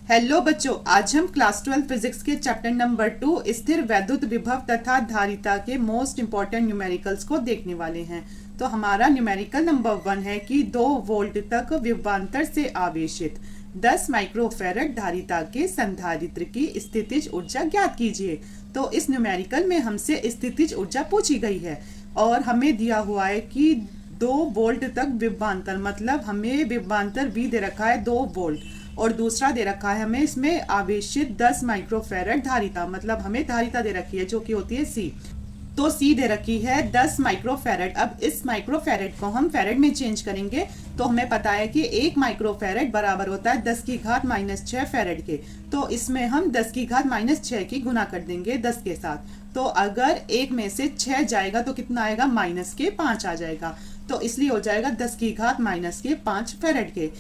Hello बच्चों, आज हम क्लास 12 फिजिक्स के चैप्टर नंबर 2 स्थिर वैद्युत विभव तथा धारिता के मोस्ट इंपॉर्टेंट न्यूमेरिकल्स को देखने वाले हैं। तो हमारा न्यूमेरिकल नंबर 1 है कि 2 वोल्ट तक विभवांतर से आवेशित 10 माइक्रोफैरड धारिता के संधारित्र की स्थितिज ऊर्जा ज्ञात कीजिए। तो इस न्यूमेरिकल में हमसे स्थितिज ऊर्जा पूछी गई है और हमें दिया हुआ है कि 2 वोल्ट तक विभवांतर, मतलब हमें विभवांतर V दे रखा है 2 वोल्ट और दूसरा दे रखा है हमें इसमें आवेशित 10 माइक्रोफैरड धारिता, मतलब हमें धारिता दे रखी है जो कि होती है C। तो C दे रखी है 10 माइक्रोफैरड। अब इस माइक्रोफैरड को हम फैरड में चेंज करेंगे तो हमें पता है कि 1 माइक्रोफैरड बराबर होता है 10 की घात -6 फैरड के। तो इसमें हम 10 की घात -6 की गुना कर देंगे 10 के साथ। तो अगर 1 में से 6 जाएगा तो कितना आएगा, -5 आ जाएगा। तो इसलिए हो जाएगा 10 की घात -5 फैरड के।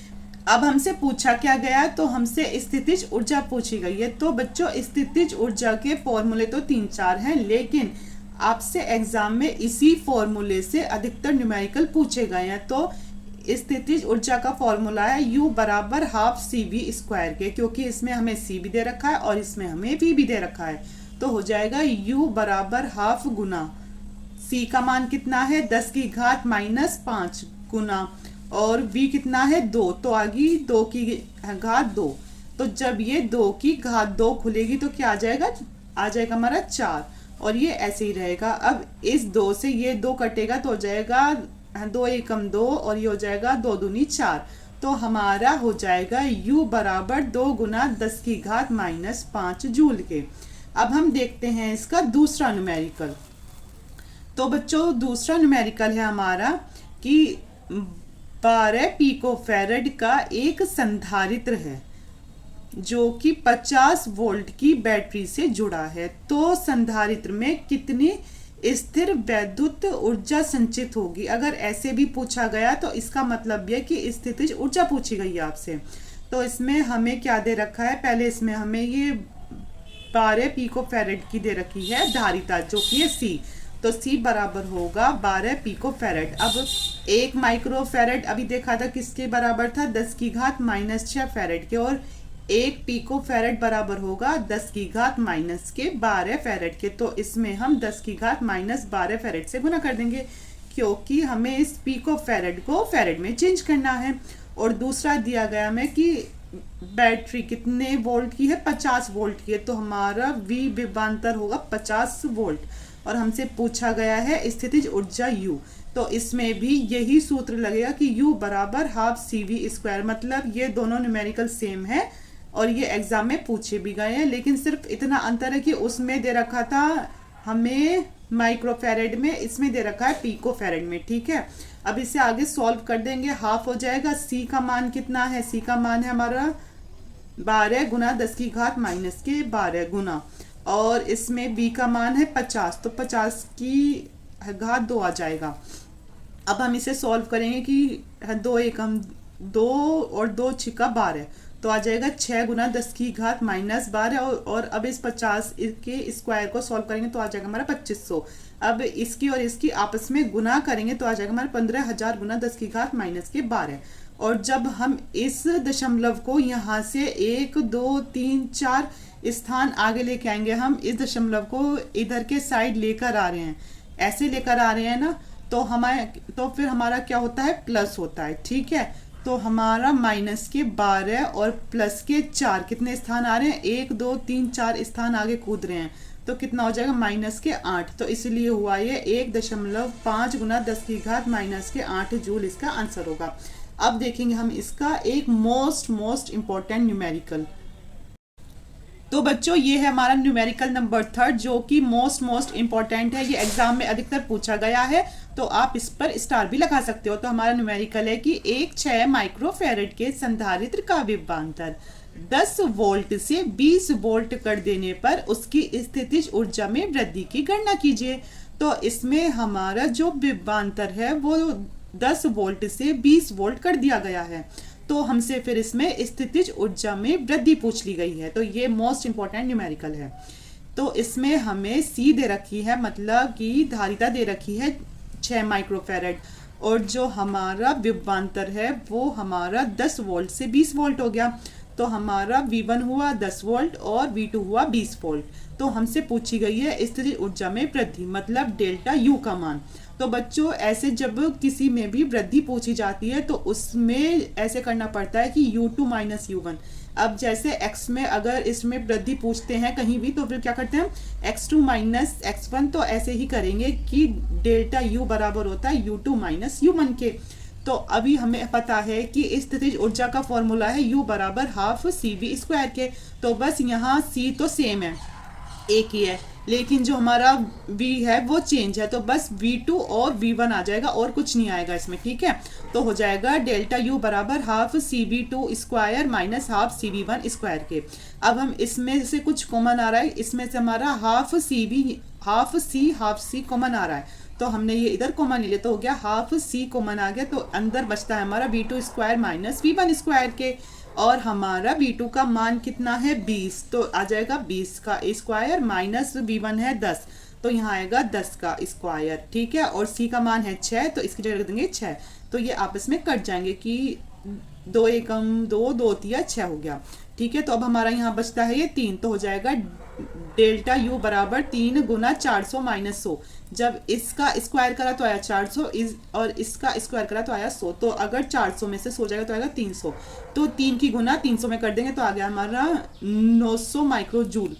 अब हमसे पूछा क्या गया, तो हमसे स्थितिज ऊर्जा पूछी गई है। तो बच्चों स्थितिज ऊर्जा के फॉर्मूले तो 3-4 हैं, लेकिन आपसे एग्जाम में इसी फॉर्मूले से अधिकतर न्यूमेरिकल पूछे गए हैं। तो स्थितिज ऊर्जा का फॉर्मूला है U बराबर हाफ CV² के, क्योंकि इसमें हमें C भी दे रखा है और इसमें हमें V भी दे रखा है। तो हो जाएगा U बराबर हाफ गुना C का मान कितना है 10 की घात -5 गुना और V कितना है 2, तो आगे 2 की घात 2। तो जब ये 2 की घात 2 खुलेगी तो क्या आ जाएगा हमारा 4 और ये ऐसे ही रहेगा। अब इस 2 से ये 2 कटेगा तो हो जाएगा 2 एकम 2 और ये हो जाएगा 2 दूनी 4। तो हमारा हो जाएगा U बराबर 2 गुना 10 की घात -5 जूल के। अब हम देखते हैं इसका दूसरा न्यूमेरिकल। तो बच्चों दूसरा न्यूमेरिकल है हमारा कि 12 पिकोफैरड का एक संधारित्र है जो कि 50 वोल्ट की बैटरी से जुड़ा है। तो संधारित्र में कितनी स्थिर वैद्युत ऊर्जा संचित होगी। अगर ऐसे भी पूछा गया तो इसका मतलब यह कि स्थितिज ऊर्जा पूछी गई है आपसे। तो इसमें हमें क्या दे रखा है, पहले इसमें हमें ये 12 पिकोफैरड की दे रखी है धारिता जो कि है C। तो C बराबर होगा 12 पिकोफैरड। अब 1 माइक्रोफैरड अभी देखा था किसके बराबर था, 10 की घात -6 फैरड के, और 1 पिकोफैरड बराबर होगा 10 की घात -12 फैरड के। तो इसमें हम 10 की घात -12 फैरड से गुना कर देंगे क्योंकि हमें इस पिकोफैरड को फैरड में चेंज करना है। और दूसरा दिया गया हमें कि बैटरी कितने वोल्ट की है, 50 वोल्ट की है। तो हमारा V विभवांतर होगा 50 वोल्ट और हमसे पूछा गया है स्थितिज ऊर्जा U। तो इसमें भी यही सूत्र लगेगा कि U बराबर हाफ CV², मतलब ये दोनों न्यूमेरिकल सेम है और ये एग्जाम में पूछे भी गए हैं। लेकिन सिर्फ इतना अंतर है कि उसमें दे रखा था हमें माइक्रोफैरड में, इसमें दे रखा है पिकोफैरड में। ठीक है, अब इसे आगे सॉल्व कर देंगे, हाफ हो जाएगा। C का मान कितना है, C का मान है हमारा 12 गुना 10 की घात -12 गुना, और इसमें B का मान है 50, तो 50 की घात 2 आ जाएगा। अब हम इसे सॉल्व करेंगे कि 2 एकम 2 और 2 छिका 12, तो आ जाएगा 6 गुना 10 की घात -12 और अब इस 50 के स्क्वायर को सॉल्व करेंगे तो आ जाएगा हमारा 2500। अब इसकी और इसकी आपस में गुना करेंगे तो आ जाएगा हमारा 15,000 गुना 10 की घात -12। और जब हम इस दशमलव को यहाँ से 1 2 3 4 स्थान आगे लेके आएंगे, हम इस दशमलव को इधर के साइड लेकर आ रहे हैं, ऐसे लेकर आ रहे हैं ना, तो फिर हमारा क्या होता है, प्लस होता है। ठीक है, तो हमारा -12 और +4 कितने स्थान आ रहे हैं, 1 2 3 4 स्थान आगे कूद रहे हैं, तो कितना हो जाएगा -8। तो इसलिए हुआ ये 1.5 गुना 10 की घात -8 जूल इसका आंसर होगा। अब देखेंगे हम इसका एक मोस्ट इंपॉर्टेंट न्यूमेरिकल। तो बच्चों ये है हमारा न्यूमेरिकल नंबर 3 जो कि मोस्ट इंपॉर्टेंट है, ये एग्जाम में अधिकतर पूछा गया है, तो आप इस पर स्टार भी लगा सकते हो। तो हमारा न्यूमेरिकल है कि 6 माइक्रोफैरड के संधारित्र का विभवांतर 10 वोल्ट से 20 वोल्ट कर देने पर उसकी स्थितिज ऊर्जा में वृद्धि की गणना कीजिए। तो इसमें हमारा जो विभवांतर है वो 10 वोल्ट से 20 वोल्ट कर दिया गया है। तो हमसे फिर इसमें स्थितिज ऊर्जा में वृद्धि पूछ ली गई है। तो ये मोस्ट इंपॉर्टेंट न्यूमेरिकल है। तो इसमें हमें C दे रखी है, मतलब कि धारिता दे रखी है 6 माइक्रोफैरड, और जो हमारा विभवांतर है वो हमारा 10 वोल्ट से 20 वोल्ट हो गया। तो हमारा V1 हुआ 10 वोल्ट और V2 हुआ 20 वोल्ट। तो हमसे पूछी गई है स्थिर ऊर्जा में वृद्धि मतलब डेल्टा U का मान। तो बच्चों ऐसे जब किसी में भी वृद्धि पूछी जाती है तो उसमें ऐसे करना पड़ता है कि U2 माइनस U1। अब जैसे x में अगर इसमें वृद्धि पूछते हैं कहीं भी तो फिर क्या करते हैं x2 माइनस x1, तो ऐसे ही करेंगे कि डेल्टा U बराबर होता है U2 माइनस U1 के। तो अभी हमें पता है कि स्थितिज ऊर्जा का फॉर्मूला है U बराबर हाफ CV स्क्वायर के। तो बस यहाँ C तो सेम है, एक ही है, लेकिन जो हमारा V है वो चेंज है, तो बस V2 और V1 आ जाएगा और कुछ नहीं आएगा इसमें, ठीक है। तो हो जाएगा डेल्टा U बराबर half CV2 square minus half CV1 square के। अब हम इसमें से कुछ कॉमन आ रहा है, इसमें से हमारा हाफ हाफ C कॉमन आ रहा है, तो हमने ये इधर कॉमन ले लिया तो हो गया हाफ C कॉमन आ गया, तो अंदर बचता है हमारा V2 square minus V1 square के। और हमारा V2 का मान कितना है 20, तो आ जाएगा 20 का स्क्वायर माइनस V1 है 10, तो यहाँ आएगा 10 का स्क्वायर, ठीक है। और C का मान है 6, तो इसकी जगह रख देंगे 6, तो ये आपस में कट जाएंगे कि 2 एकम 2, 2 तिया 6 हो गया, ठीक है। तो अब हमारा यहाँ बचता है ये 3, तो हो जाएगा डेल्टा U बराबर 3 गुना 400 माइनस 100। जब इसका स्क्वायर करा तो आया 400 और इसका स्क्वायर करा तो आया 100, तो अगर 400 में से 100 जाएगा तो आएगा 300, तो 3 की गुना 300 में कर देंगे तो आ गया हमारा 900 माइक्रो जूल।